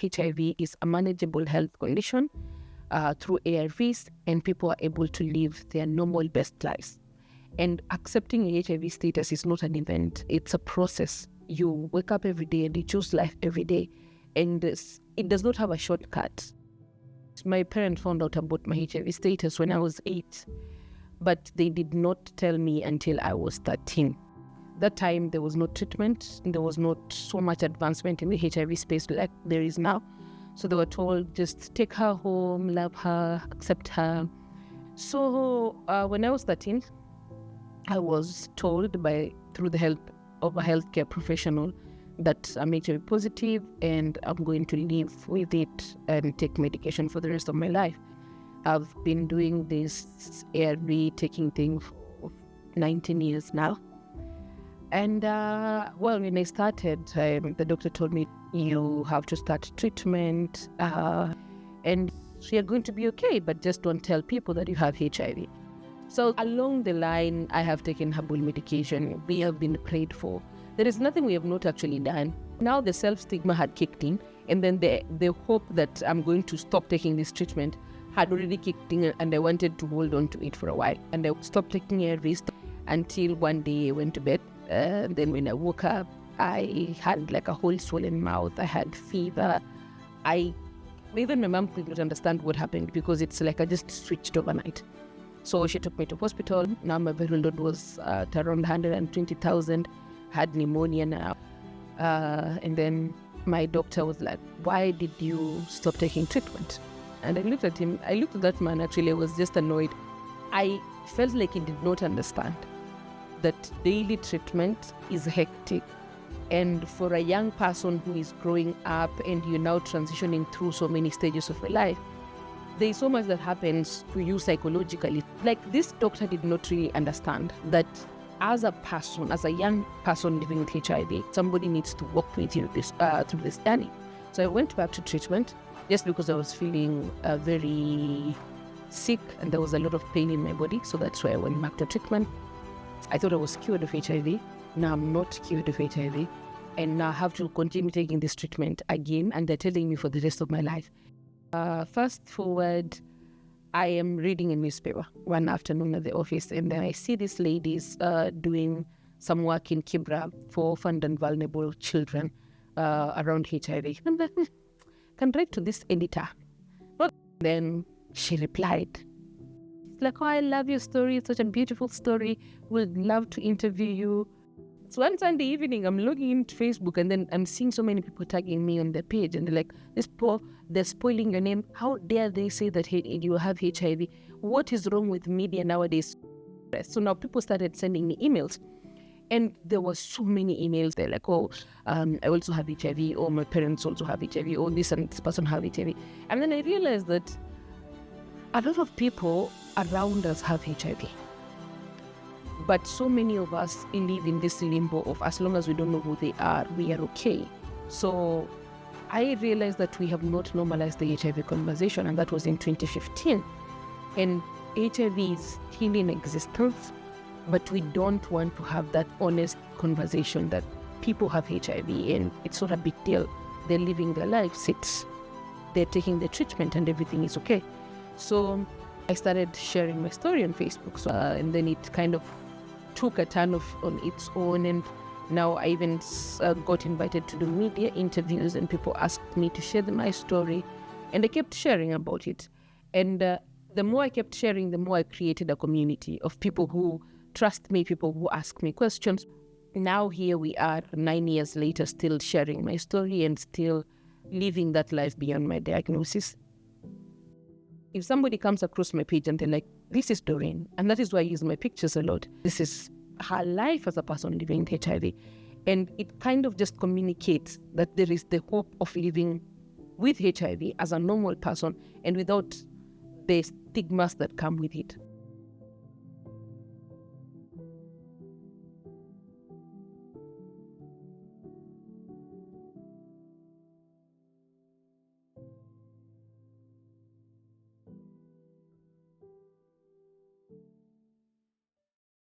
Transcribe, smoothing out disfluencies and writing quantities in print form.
HIV is a manageable health condition through ARVs, and people are able to live their normal best lives. And accepting a HIV status is not an event, it's a process. You wake up every day and you choose life every day, and it does not have a shortcut. My parents found out about my HIV status when I was 8, but they did not tell me until I was 13. That time, there was no treatment, there was not so much advancement in the HIV space like there is now. So they were told, just take her home, love her, accept her. So when I was 13, I was told through the help of a healthcare professional that I'm HIV positive and I'm going to live with it and take medication for the rest of my life. I've been doing this ARV taking thing for 19 years now. And when I started, the doctor told me, you have to start treatment and you're going to be okay, but just don't tell people that you have HIV. So along the line, I have taken herbal medication. We have been prayed for. There is nothing we have not actually done. Now the self-stigma had kicked in, and then the hope that I'm going to stop taking this treatment had already kicked in, and I wanted to hold on to it for a while. And I stopped taking ARVs until one day I went to bed. Then when I woke up, I had like a whole swollen mouth. I had fever. Even my mom could not understand what happened because it's like I just switched overnight. So she took me to hospital. Now my viral load was at around 120,000. Had pneumonia now. And then my doctor was like, why did you stop taking treatment? And I looked at him. I looked at that man, actually. I was just annoyed. I felt like he did not understand that daily treatment is hectic. And for a young person who is growing up and you're now transitioning through so many stages of your life, there is so much that happens to you psychologically. Like, this doctor did not really understand that as a person, as a young person living with HIV, somebody needs to walk with you through this journey. So I went back to treatment just because I was feeling very sick and there was a lot of pain in my body. So that's why I went back to treatment. I thought I was cured of HIV. Now I'm not cured of HIV. And now I have to continue taking this treatment again. And they're telling me for the rest of my life. Fast forward, I am reading a newspaper one afternoon at the office. And then I see these ladies doing some work in Kibra for orphaned and vulnerable children around HIV. I'm like, can write to this editor. But then she replied, like, oh, I love your story. It's such a beautiful story. Would love to interview you. So one Sunday evening, I'm logging into Facebook and then I'm seeing so many people tagging me on their page and they're like, they're spoiling your name. How dare they say that you have HIV? What is wrong with media nowadays? So now people started sending me emails. And there were so many emails. They're like, oh, I also have HIV. Or my parents also have HIV. Or this and this person have HIV. And then I realized that a lot of people around us have HIV. But so many of us live in this limbo of as long as we don't know who they are, we are okay. So I realized that we have not normalized the HIV conversation, and that was in 2015. And HIV is still in existence, but we don't want to have that honest conversation that people have HIV and it's not a big deal. They're living their lives, they're taking their treatment and everything is okay. So I started sharing my story on Facebook, and then it kind of took a turn on its own, and now I even got invited to do media interviews, and people asked me to share my story, and I kept sharing about it. And the more I kept sharing, the more I created a community of people who trust me, people who ask me questions. Now here we are 9 years later, still sharing my story and still living that life beyond my diagnosis. If somebody comes across my page and they're like, this is Doreen, and that is why I use my pictures a lot. This is her life as a person living with HIV. And it kind of just communicates that there is the hope of living with HIV as a normal person and without the stigmas that come with it.